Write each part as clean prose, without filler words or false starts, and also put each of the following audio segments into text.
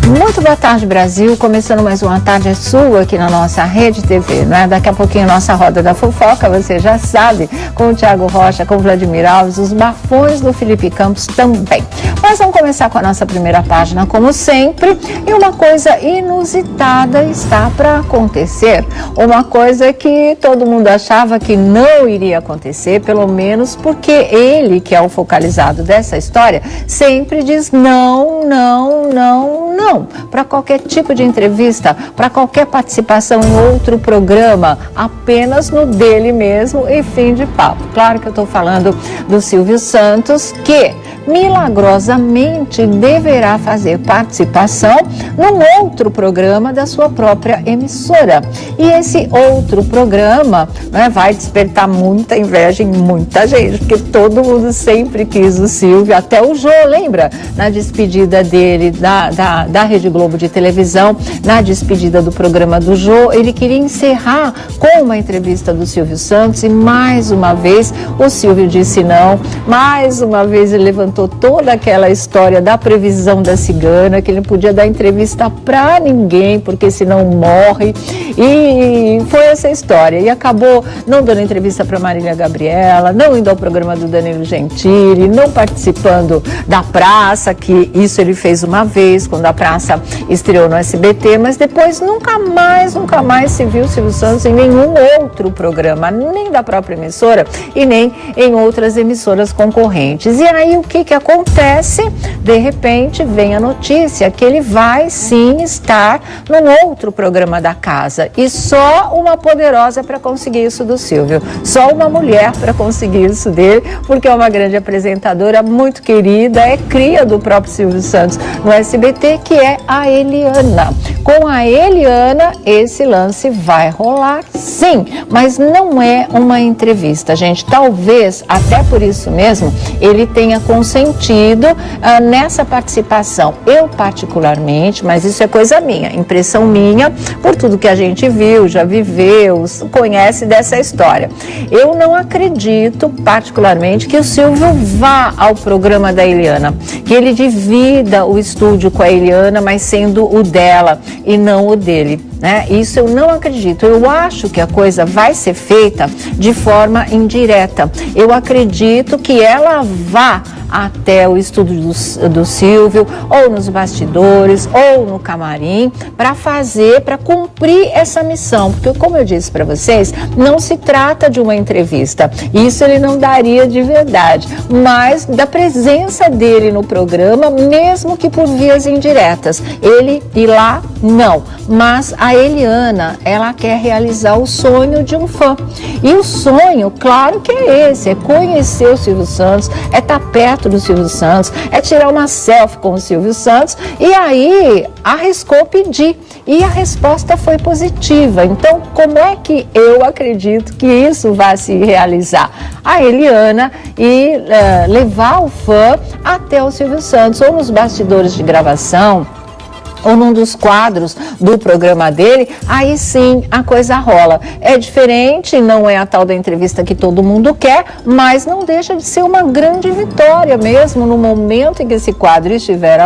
Muito boa tarde, Brasil. Começando mais uma tarde sua aqui na nossa Rede TV, né? Daqui a pouquinho nossa Roda da Fofoca, você já sabe, com o Thiago Rocha, com o Vladimir Alves, os bafões do Felipe Campos também. Mas vamos começar com a nossa primeira página, como sempre, e uma coisa inusitada está para acontecer. Uma coisa que todo mundo achava que não iria acontecer, pelo menos porque ele, que é o focalizado dessa história, sempre diz não, não, não, não, para qualquer tipo de entrevista, para qualquer participação em outro programa, apenas no dele mesmo e fim de papo. Claro que eu estou falando do Silvio Santos, que milagrosamente deverá fazer participação num outro programa da sua própria emissora. E esse outro programa, né, vai despertar muita inveja em muita gente, porque todo mundo sempre quis o Silvio, até o Jô, lembra? Na despedida dele da Rede Globo de televisão, na despedida do programa do Jô, ele queria encerrar com uma entrevista do Silvio Santos e mais uma vez o Silvio disse não, mais uma vez ele levantou toda aquela história da previsão da cigana, que ele não podia dar entrevista para ninguém, porque senão morre, e foi essa história, e acabou não dando entrevista para Marília Gabriela, não indo ao programa do Danilo Gentili, não participando da Praça, que isso ele fez uma vez, quando a Praça estreou no SBT, mas depois nunca mais se viu o Silvio Santos em nenhum outro programa, nem da própria emissora e nem em outras emissoras concorrentes. E aí o que acontece? De repente vem a notícia que ele vai sim estar num outro programa da casa, e só uma poderosa para conseguir isso do Silvio, só uma mulher para conseguir isso dele, porque é uma grande apresentadora muito querida, é cria do próprio Silvio Santos no SBT, que é a Eliana. Com a Eliana esse lance vai rolar sim, mas não é uma entrevista, gente. Talvez até por isso mesmo ele tenha consentido nessa participação. Eu particularmente, mas isso é coisa minha, impressão minha, por tudo que a gente viu, já viveu, conhece dessa história. Eu não acredito particularmente que o Silvio vá ao programa da Eliana, que ele divida o estúdio com a Eliana, mas sendo o dela e não o dele, né? Isso eu não acredito. Eu acho que a coisa vai ser feita de forma indireta. Eu acredito que ela vá até o estúdio do Silvio, ou nos bastidores, ou no camarim, para cumprir essa missão. Porque, como eu disse para vocês, não se trata de uma entrevista. Isso ele não daria de verdade, mas da presença dele no programa, mesmo que por vias indiretas. Ele ir lá, não. Mas a Eliana, ela quer realizar o sonho de um fã. E o sonho, claro que é esse, é conhecer o Silvio Santos, é estar perto do Silvio Santos, é tirar uma selfie com o Silvio Santos, e aí arriscou pedir, e a resposta foi positiva. Então, como é que eu acredito que isso vai se realizar? A Eliana e levar o fã até o Silvio Santos, ou nos bastidores de gravação, ou num dos quadros do programa dele, aí sim a coisa rola. É diferente, não é a tal da entrevista que todo mundo quer, mas não deixa de ser uma grande vitória mesmo no momento em que esse quadro estiver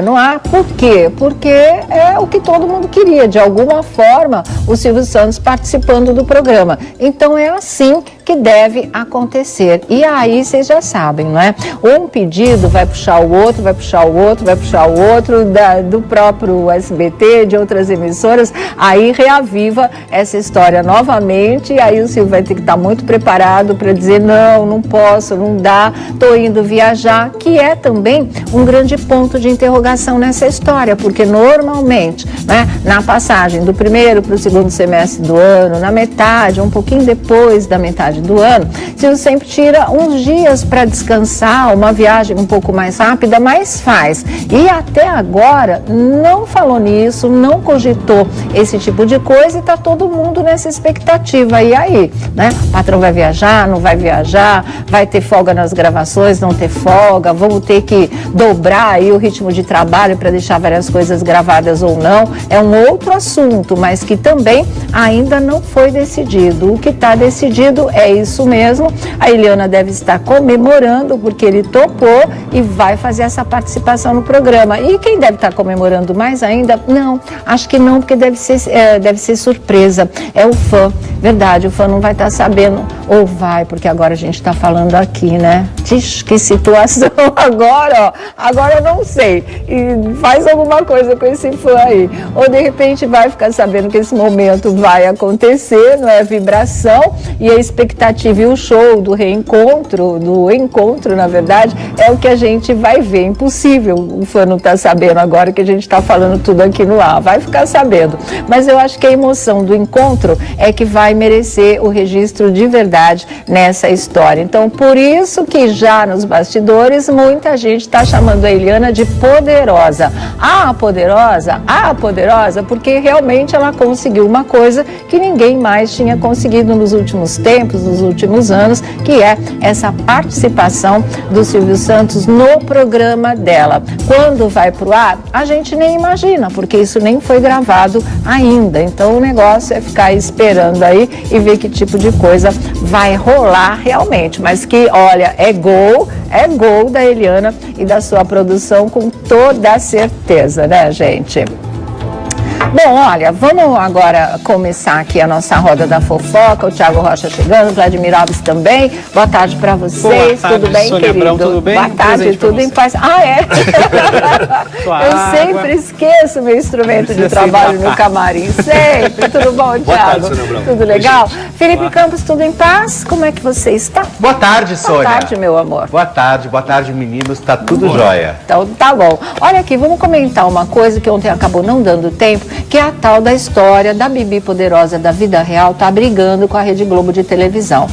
no ar. Por quê? Porque é o que todo mundo queria, de alguma forma, o Silvio Santos participando do programa. Então é assim que deve acontecer. E aí vocês já sabem, não é? Um pedido vai puxar o outro, vai puxar o outro, vai puxar o outro, do próprio SBT, de outras emissoras, aí reaviva essa história novamente, e aí o Silvio vai ter que estar muito preparado para dizer não, não posso, não dá, estou indo viajar, que é também um grande ponto de interrogação nessa história, porque normalmente, né, na passagem do primeiro para o segundo semestre do ano, na metade, um pouquinho depois da metade do ano, Silvio sempre tira uns dias para descansar, uma viagem um pouco mais rápida, mas faz. E até agora não falou nisso, não cogitou esse tipo de coisa, e está todo mundo nessa expectativa. E aí, né? O patrão vai viajar, não vai viajar, vai ter folga nas gravações, não ter folga, vamos ter que dobrar aí o ritmo de trabalho para deixar várias coisas gravadas ou não. É um outro assunto, mas que também ainda não foi decidido. O que está decidido é é isso mesmo. A Eliana deve estar comemorando porque ele topou e vai fazer essa participação no programa. E quem deve estar comemorando mais ainda? Não, acho que não, porque deve ser surpresa. É o fã, verdade, o fã não vai estar sabendo, ou vai, porque agora a gente está falando aqui, né? Ixi, que situação agora, ó, agora eu não sei. E faz alguma coisa com esse fã aí. Ou de repente vai ficar sabendo que esse momento vai acontecer, não é? Vibração e a expectativa e o show do reencontro, do encontro, na verdade, é o que a gente vai ver. Impossível o fã não tá sabendo agora que a gente está falando tudo aqui no ar. Vai ficar sabendo. Mas eu acho que a emoção do encontro é que vai merecer o registro de verdade nessa história. Então, por isso que já nos bastidores, muita gente está chamando a Eliana de poderosa. Ah, poderosa, porque realmente ela conseguiu uma coisa que ninguém mais tinha conseguido nos últimos tempos, nos últimos anos, que é essa participação do Silvio Santos no programa dela. Quando vai pro ar, a gente nem imagina, porque isso nem foi gravado ainda. Então o negócio é ficar esperando aí e ver que tipo de coisa vai rolar realmente. Mas que, olha, é gol da Eliana e da sua produção com toda a certeza, né, gente? Bom, olha, vamos agora começar aqui a nossa roda da fofoca. O Thiago Rocha chegando, o Vladimir Alves também. Boa tarde para vocês. Boa tarde, tudo bem, Sônia querido? Abrão, tudo bem? Boa tarde, tudo em paz. Ah, é? Eu sempre esqueço meu instrumento de trabalho no camarim. Sempre. Tudo bom, Thiago? Boa tarde, Sônia Abrão. Tudo legal? Felipe Campos, tudo em paz? Como é que você está? Boa tarde, Sônia. Boa tarde, meu amor. Boa tarde, meninos. Tá tudo jóia. Então, tá bom. Olha aqui, vamos comentar uma coisa que ontem acabou não dando tempo, que é a tal da história da Bibi Poderosa da vida real tá brigando com a Rede Globo de televisão.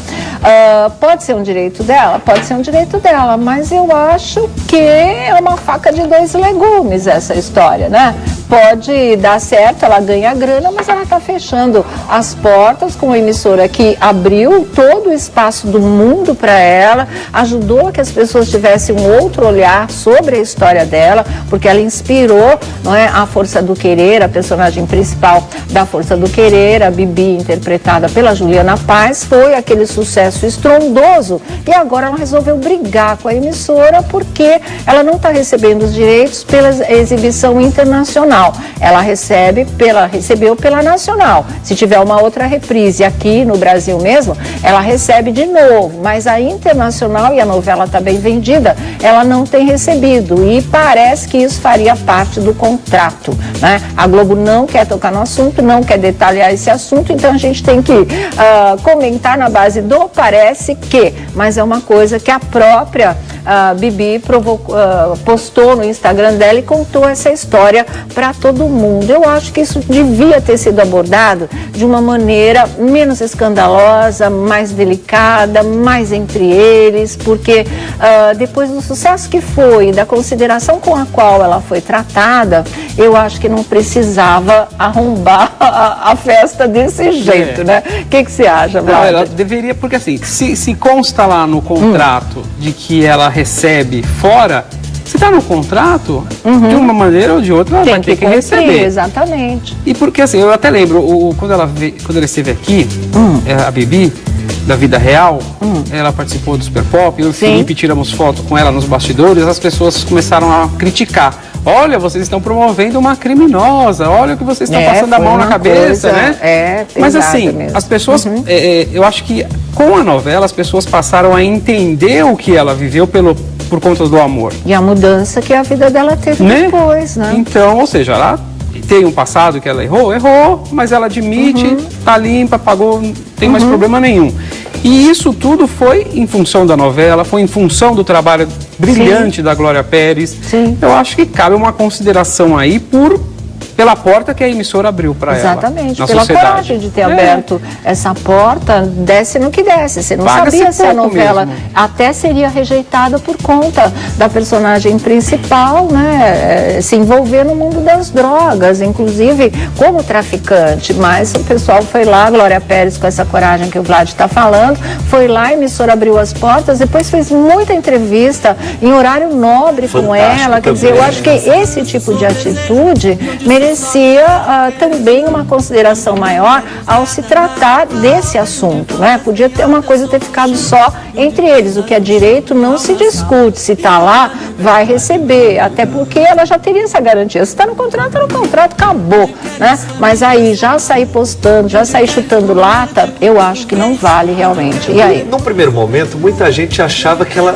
Pode ser um direito dela? Pode ser um direito dela, mas eu acho que é uma faca de dois legumes essa história, né? Pode dar certo, ela ganha grana, mas ela está fechando as portas com uma emissora que abriu todo o espaço do mundo para ela, ajudou a que as pessoas tivessem um outro olhar sobre a história dela, porque ela inspirou, não é, a Força do Querer, a personagem principal da Força do Querer, a Bibi, interpretada pela Juliana Paz, foi aquele sucesso estrondoso e agora ela resolveu brigar com a emissora porque ela não está recebendo os direitos pela exibição internacional. Ela recebeu pela nacional. Se tiver uma outra reprise aqui no Brasil mesmo, ela recebe de novo, mas a internacional, e a novela está bem vendida, ela não tem recebido e parece que isso faria parte do contrato, né? A Globo não quer tocar no assunto, não quer detalhar esse assunto, então a gente tem que comentar na base do parece que, mas é uma coisa que a própria Bibi postou no Instagram dela e contou essa história para todo mundo. Eu acho que isso devia ter sido abordado de uma maneira menos escandalosa, mais delicada, mais entre eles, porque depois do sucesso que foi, da consideração com a qual ela foi tratada, eu acho que não precisava arrombar a festa desse jeito, né? O que você acha, Vlad? Não, ela deveria, porque assim, se consta lá no contrato de que ela recebe fora, se está no contrato, de uma maneira ou de outra, ela vai ter que receber. Exatamente. E porque assim, eu até lembro, quando ela esteve aqui, a Bibi, da vida real, ela participou do Super Pop, eu e o Felipe tiramos foto com ela nos bastidores, as pessoas começaram a criticar. Olha, vocês estão promovendo uma criminosa, olha o que vocês estão passando a mão na cabeça, né? Mas assim, mesmo. As pessoas, eu acho que com a novela as pessoas passaram a entender o que ela viveu por conta do amor. E a mudança que a vida dela teve depois, né? Então, ou seja, ela tem um passado que ela errou, mas ela admite, tá limpa, pagou, não tem mais problema nenhum. E isso tudo foi em função da novela, foi em função do trabalho brilhante da Glória Pérez. Eu acho que cabe uma consideração aí pela porta que a emissora abriu para ela. Exatamente, na pela sociedade. coragem de ter aberto essa porta, desce no que desce. Você não sabia se a novela até seria rejeitada por conta da personagem principal, né, se envolver no mundo das drogas, inclusive como traficante. Mas o pessoal foi lá, Glória Pérez, com essa coragem que o Vlad está falando, foi lá, a emissora abriu as portas, depois fez muita entrevista em horário nobre com ela. Quer dizer, eu acho que esse tipo de atitude merecia também uma consideração maior ao se tratar desse assunto, né? Podia ter uma coisa ter ficado só entre eles, o que é direito não se discute, se está lá, vai receber, até porque ela já teria essa garantia, se está no contrato, acabou, né? Mas aí, já sair postando, já sair chutando lata, eu acho que não vale realmente. E aí? No primeiro momento, muita gente achava que ela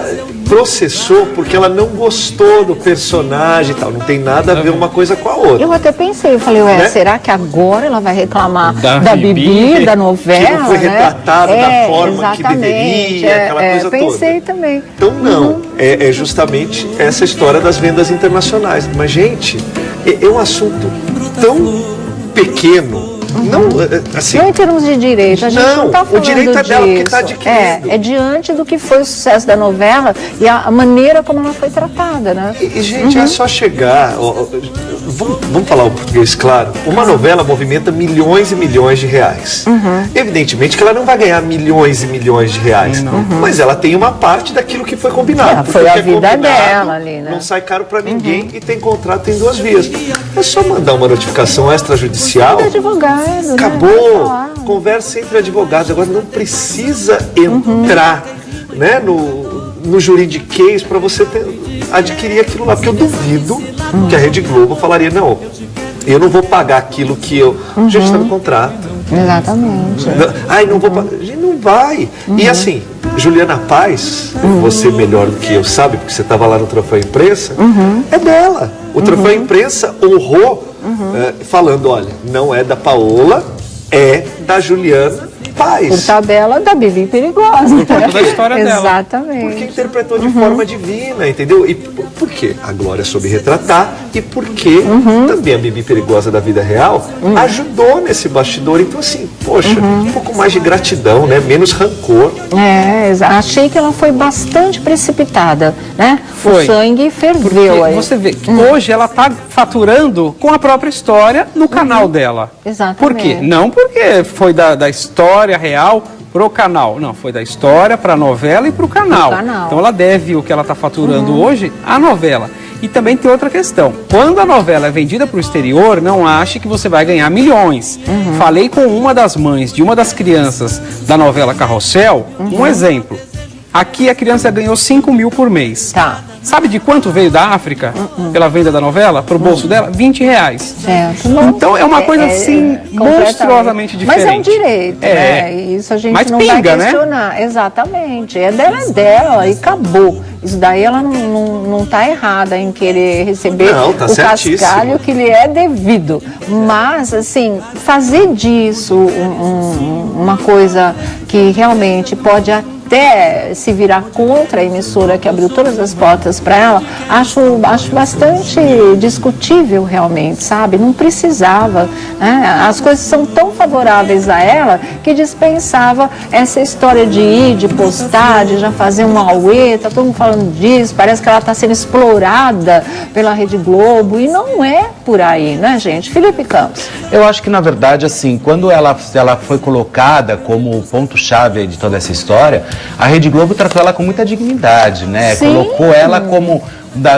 processou porque ela não gostou do personagem e tal. Não tem nada a ver uma coisa com a outra. Eu até pensei, eu falei, ué, né? Será que agora ela vai reclamar da Bibi, da novela? Que não foi retratada da forma exatamente, que deveria, aquela coisa toda. Pensei também. Então não, é justamente essa história das vendas internacionais. Mas, gente, é um assunto tão pequeno. Não, assim, não em termos de direito, a gente não está falando o direito é dela porque está disso. adquirindo. É diante do que foi o sucesso da novela e a maneira como ela foi tratada, né? E gente, é só chegar, vamos falar o português claro, uma novela movimenta milhões e milhões de reais. Evidentemente que ela não vai ganhar milhões e milhões de reais, mas ela tem uma parte daquilo que foi combinado. Foi a vida dela ali, né? Não sai caro para ninguém e tem contrato em 2 vias. É só mandar uma notificação extrajudicial. Advogado. Acabou, conversa entre advogados, agora não precisa entrar, né, no juridiquês para você adquirir aquilo lá, porque eu duvido que a Rede Globo falaria, não, eu não vou pagar aquilo que eu já está no contrato. Exatamente. Ai, não vou pagar, a gente não vai. E assim, Juliana Paz, você melhor do que eu sabe, porque você estava lá no Troféu Imprensa, é dela. O Troféu Imprensa honrou falando, olha, não é da Paola, é da Juliana Paz. Por tabela da Bibi Perigosa. Por conta da história dela. Exatamente. Porque interpretou de forma divina, entendeu? E por quê? A Glória soube retratar e porque também a Bibi Perigosa da vida real ajudou nesse bastidor. Então assim, poxa, um pouco mais de gratidão, né? Menos rancor. Achei que ela foi bastante precipitada, né? Foi. O sangue ferveu aí. Você vê que hoje ela está faturando com a própria história no canal dela. Exatamente. Por quê? Não porque foi da história real pro canal. Não, foi da história para a novela e pro canal. Então ela deve o que ela está faturando hoje à novela. E também tem outra questão. Quando a novela é vendida para o exterior, não ache que você vai ganhar milhões. Falei com uma das mães de uma das crianças da novela Carrossel, um exemplo. Aqui a criança ganhou 5 mil por mês. Tá. Sabe de quanto veio da África pela venda da novela? Para o bolso dela? R$20. Certo. Então é uma coisa assim, monstruosamente diferente. Mas é um direito, né? Isso a gente não vai questionar. Né? Exatamente. É dela e acabou. Isso daí ela não está errada em querer receber o cascalho que lhe é devido. Mas, assim, fazer disso uma coisa que realmente pode até se virar contra a emissora que abriu todas as portas para ela, acho bastante discutível realmente, sabe? Não precisava, né? As coisas são tão favoráveis a ela que dispensava essa história de ir, de postar, de já fazer um auê, tá todo mundo falando disso, parece que ela está sendo explorada pela Rede Globo e não é por aí, né, gente? Felipe Campos. Eu acho que, na verdade, assim, quando ela foi colocada como ponto-chave de toda essa história, a Rede Globo tratou ela com muita dignidade, né? Sim. Colocou ela como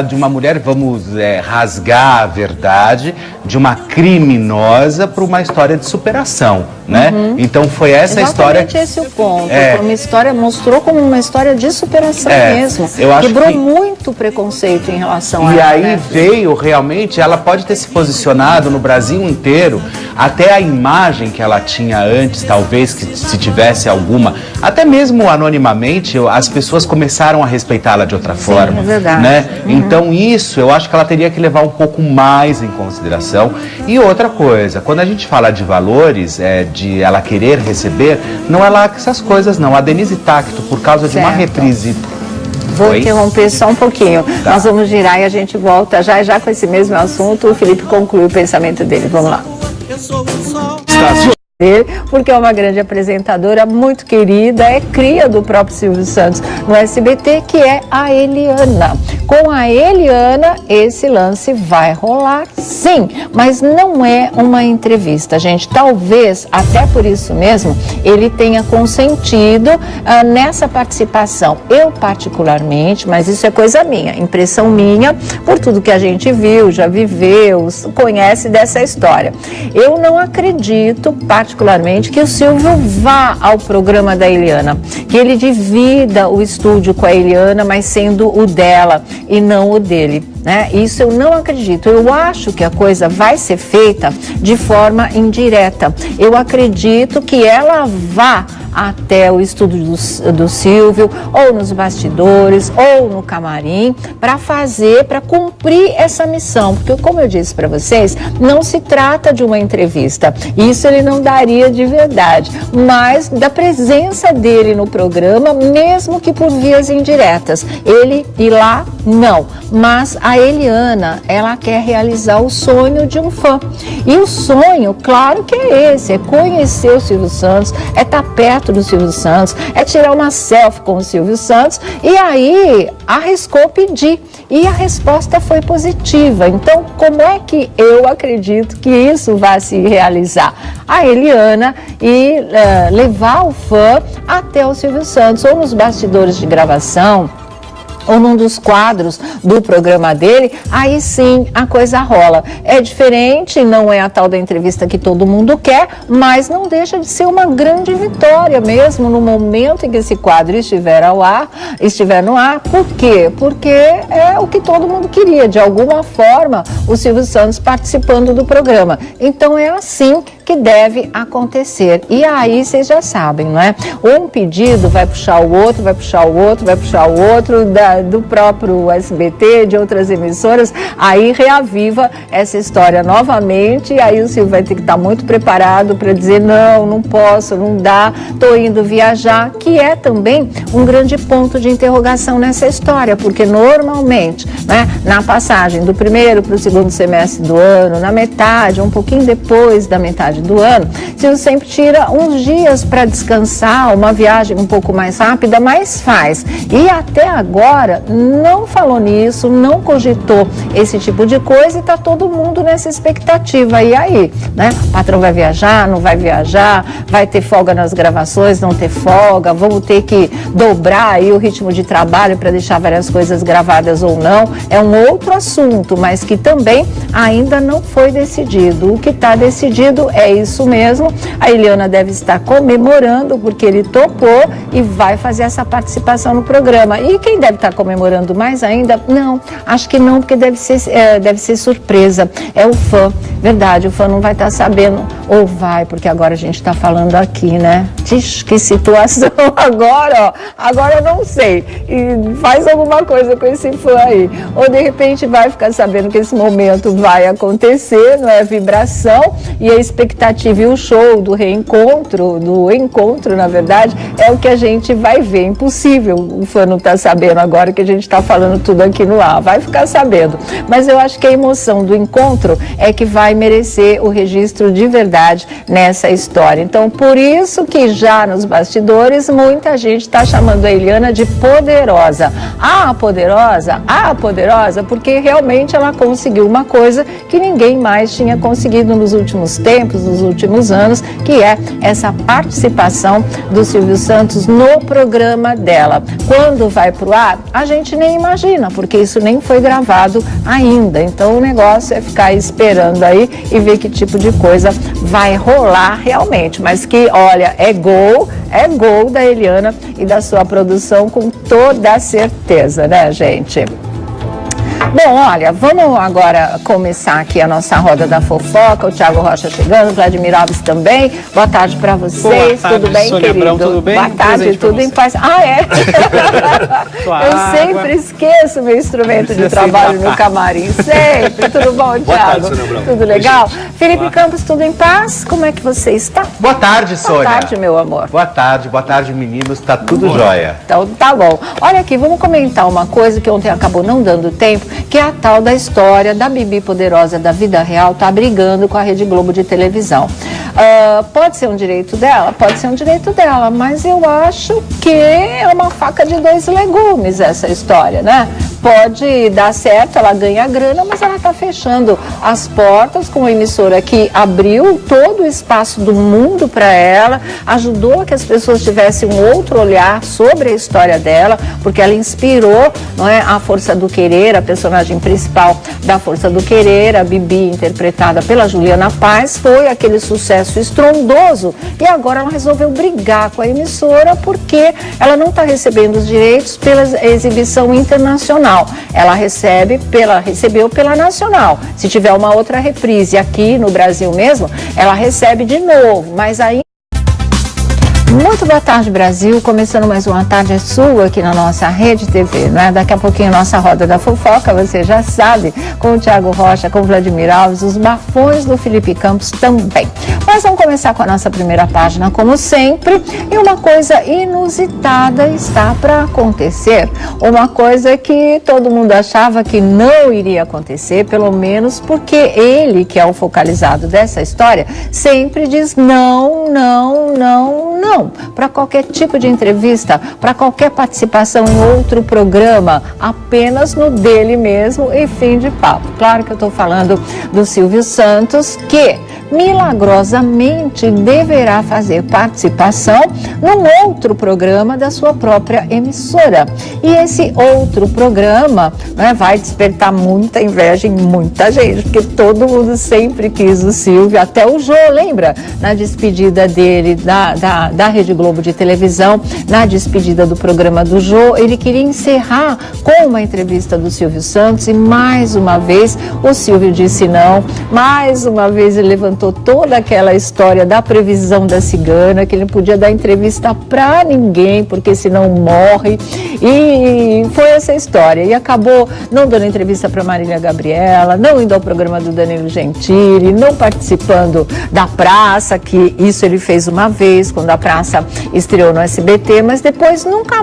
de uma mulher, vamos rasgar a verdade, de uma criminosa para uma história de superação, né? Então foi essa história... Exatamente esse é o ponto. Foi uma história, mostrou como uma história de superação mesmo. Eu acho Quebrou muito preconceito em relação a ela. E aí né? veio realmente, ela pode ter se posicionado no Brasil inteiro, até a imagem que ela tinha antes, talvez, que se tivesse alguma, até mesmo anonimamente, as pessoas começaram a respeitá-la de outra forma. É verdade. Né? Então isso, eu acho que ela teria que levar um pouco mais em consideração. E outra coisa, quando a gente fala de valores, de ela querer receber, não é lá essas coisas não. A Denise Tacto, por causa de uma reprise... Vou interromper só um pouquinho. Tá. Nós vamos girar e a gente volta já com esse mesmo assunto. O Felipe conclui o pensamento dele. Vamos lá. Porque é uma grande apresentadora, muito querida, é cria do próprio Silvio Santos no SBT, que é a Eliana. Com a Eliana, esse lance vai rolar sim, mas não é uma entrevista, gente. Talvez, até por isso mesmo, ele tenha consentido nessa participação. Eu, particularmente, mas isso é coisa minha, impressão minha, por tudo que a gente viu, já viveu, conhece dessa história. Eu não acredito, particularmente, que o Silvio vá ao programa da Eliana, que ele divida o estúdio com a Eliana, mas sendo o dela e não o dele, né? Isso eu não acredito. Eu acho que a coisa vai ser feita de forma indireta. Eu acredito que ela vá até o estúdio do Silvio, ou nos bastidores, ou no camarim, para cumprir essa missão. Porque, como eu disse para vocês, não se trata de uma entrevista. Isso ele não daria de verdade, mas da presença dele no programa, mesmo que por vias indiretas. Ele ir lá, não. Mas a Eliana, ela quer realizar o sonho de um fã. E o sonho, claro que é esse, é conhecer o Silvio Santos, é estar perto do Silvio Santos, é tirar uma selfie com o Silvio Santos, e aí arriscou pedir. E a resposta foi positiva. Então, como é que eu acredito que isso vai se realizar? A Eliana e levar o fã até o Silvio Santos, ou nos bastidores de gravação, ou num dos quadros do programa dele, aí sim a coisa rola. É diferente, não é a tal da entrevista que todo mundo quer, mas não deixa de ser uma grande vitória mesmo no momento em que esse quadro estiver no ar. Por quê? Porque é o que todo mundo queria, de alguma forma, o Silvio Santos participando do programa. Então é assim que deve acontecer. E aí vocês já sabem, não é? Um pedido vai puxar o outro, vai puxar o outro, vai puxar o outro, do próprio SBT, de outras emissoras, aí reaviva essa história novamente, e aí o Silvio vai ter que estar muito preparado para dizer não, não posso, não dá, estou indo viajar, que é também um grande ponto de interrogação nessa história, porque normalmente, né, na passagem do primeiro para o segundo semestre do ano, na metade, um pouquinho depois da metade do ano, Silvio sempre tira uns dias para descansar, uma viagem um pouco mais rápida, mas faz. E até agora não falou nisso, não cogitou esse tipo de coisa, e está todo mundo nessa expectativa. E aí, né? O patrão vai viajar, não vai viajar, vai ter folga nas gravações, não ter folga, vamos ter que dobrar aí o ritmo de trabalho para deixar várias coisas gravadas ou não. É um outro assunto, mas que também ainda não foi decidido. O que está decidido é isso mesmo. A Eliana deve estar comemorando porque ele topou e vai fazer essa participação no programa. E quem deve estar comemorando mais ainda? Não, acho que não, porque deve ser surpresa. É o fã, verdade, o fã não vai estar sabendo, ou vai, porque agora a gente está falando aqui, né? Diz que situação agora, ó, agora eu não sei, e faz alguma coisa com esse fã aí, ou de repente vai ficar sabendo que esse momento vai acontecer, não é? Vibração, e a expectativa e o show do reencontro, do encontro, na verdade, é o que a gente vai ver. Impossível o fã não estar sabendo agora que a gente está falando tudo aqui no ar, vai ficar sabendo. Mas eu acho que a emoção do encontro é que vai merecer o registro de verdade nessa história. Então, por isso que já nos bastidores, muita gente está chamando a Eliana de poderosa. Ah, poderosa, porque realmente ela conseguiu uma coisa que ninguém mais tinha conseguido nos últimos tempos, nos últimos anos, que é essa participação do Silvio Santos no programa dela. Quando vai pro ar, a gente nem imagina, porque isso nem foi gravado ainda. Então o negócio é ficar esperando aí e ver que tipo de coisa vai rolar realmente. Mas que, olha, é gol da Eliana e da sua produção com toda certeza, né, gente? Bom, olha, vamos agora começar aqui a nossa roda da fofoca. O Thiago Rocha chegando, o Vladimir Alves também. Boa tarde para vocês. Boa tarde, tudo bem, Sônia querido? Abrão, tudo bem? Boa tarde, tudo em paz. Ah, é? Eu sempre esqueço meu instrumento de trabalho no camarim. Sempre. Tudo bom, Thiago? Boa tarde, Sônia Abrão. Tudo legal? Felipe Campos, tudo em paz? Como é que você está? Boa tarde, Sônia. Boa tarde, meu amor. Boa tarde, meninos. Tá tudo jóia. Então, tá bom. Olha aqui, vamos comentar uma coisa que ontem acabou não dando tempo, que é a tal da história da Bibi Poderosa da vida real tá brigando com a Rede Globo de televisão. Pode ser um direito dela? Pode ser um direito dela, mas eu acho que é uma faca de dois legumes essa história, né? pode dar certo, ela ganha grana, mas ela está fechando as portas com uma emissora que abriu todo o espaço do mundo para ela, ajudou a que as pessoas tivessem um outro olhar sobre a história dela, porque ela inspirou, não é, a Força do Querer, a personagem principal da Força do Querer, a Bibi, interpretada pela Juliana Paz, foi aquele sucesso estrondoso e agora ela resolveu brigar com a emissora porque ela não está recebendo os direitos pela exibição internacional. Ela recebeu pela nacional. Se tiver uma outra reprise aqui no Brasil mesmo, ela recebe de novo, mas aí... Muito boa tarde, Brasil. Começando mais uma Tarde é Sua aqui na nossa Rede TV, né? Daqui a pouquinho nossa Roda da Fofoca, você já sabe, com o Thiago Rocha, com o Vladimir Alves, os bafões do Felipe Campos também. Mas vamos começar com a nossa primeira página, como sempre, e uma coisa inusitada está para acontecer. Uma coisa que todo mundo achava que não iria acontecer, pelo menos porque ele, que é o focalizado dessa história, sempre diz não, não, não, não. Para qualquer tipo de entrevista, para qualquer participação em outro programa, apenas no dele mesmo e fim de papo. Claro que eu estou falando do Silvio Santos, que milagrosamente deverá fazer participação num outro programa da sua própria emissora. E esse outro programa, né, vai despertar muita inveja em muita gente, porque todo mundo sempre quis o Silvio, até o Jô, lembra? Na despedida dele da Rede Globo de televisão, na despedida do programa do Jô, ele queria encerrar com uma entrevista do Silvio Santos e mais uma vez o Silvio disse não, mais uma vez ele levantou toda aquela história da previsão da cigana, que ele não podia dar entrevista para ninguém, porque senão morre, e foi essa história, e acabou não dando entrevista para Marília Gabriela, não indo ao programa do Danilo Gentili, não participando da Praça, que isso ele fez uma vez, quando a Praça estreou no SBT, mas depois nunca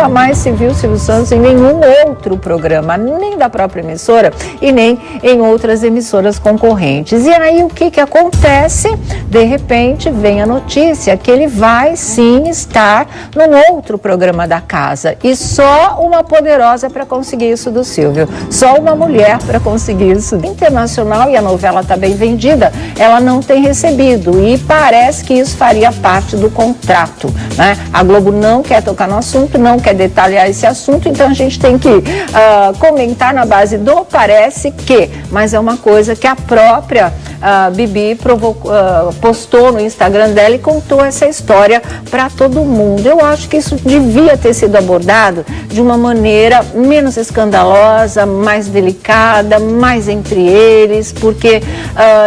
mais se viu Silvio Santos em nenhum outro programa, nem da própria emissora e nem em outras emissoras concorrentes. E aí o que acontece? De repente vem a notícia que ele vai sim estar num outro programa da casa, e só uma poderosa para conseguir isso do Silvio, só uma mulher para conseguir isso. Internacional, e a novela está bem vendida, ela não tem recebido, e parece que isso faria parte do contrato, né? A Globo não quer tocar no assunto, não quer detalhar esse assunto, então a gente tem que comentar na base do parece que, mas é uma coisa que a própria Bibi postou no Instagram dela e contou essa história para todo mundo. Eu acho que isso devia ter sido abordado de uma maneira menos escandalosa, mais delicada, mais entre eles, porque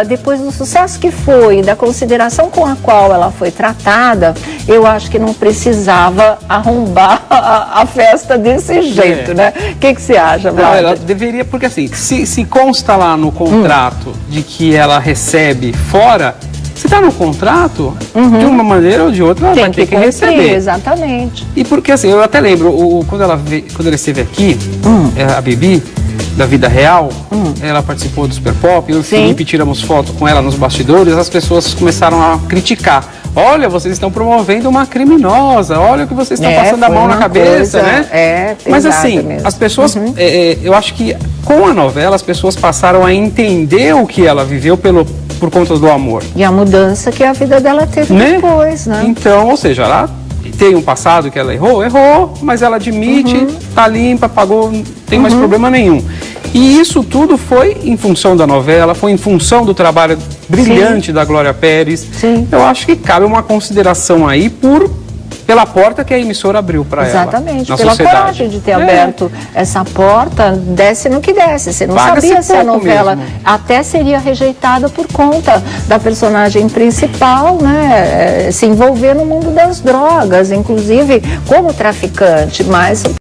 depois do sucesso que foi, da consideração com a qual ela foi tratada, eu acho que não precisava arrombar a festa desse jeito, né? O que você acha, Vlad? Não, ela deveria, porque assim, se consta lá no contrato de que ela recebe fora, se está no contrato, de uma maneira ou de outra, ela vai ter que receber. Exatamente. E porque assim, eu até lembro, quando ela esteve aqui, a Bibi, da vida real, ela participou do Super Pop, eu e o Felipe tiramos foto com ela nos bastidores, as pessoas começaram a criticar. Olha, vocês estão promovendo uma criminosa, olha o que vocês estão passando a mão na cabeça, né? Mas assim, mesmo. As pessoas, eu acho que com a novela as pessoas passaram a entender o que ela viveu por conta do amor. E a mudança que a vida dela teve depois, né? Então, ou seja, ela tem um passado que ela errou, mas ela admite, tá limpa, pagou, não tem mais problema nenhum. E isso tudo foi em função da novela, foi em função do trabalho brilhante da Glória Pérez. Sim. Eu acho que cabe uma consideração aí pela porta que a emissora abriu para ela. Exatamente, na pela sociedade. coragem de ter aberto essa porta, desce no que desce. Você não sabia se a novela até seria rejeitada por conta da personagem principal, né, se envolver no mundo das drogas, inclusive como traficante, mas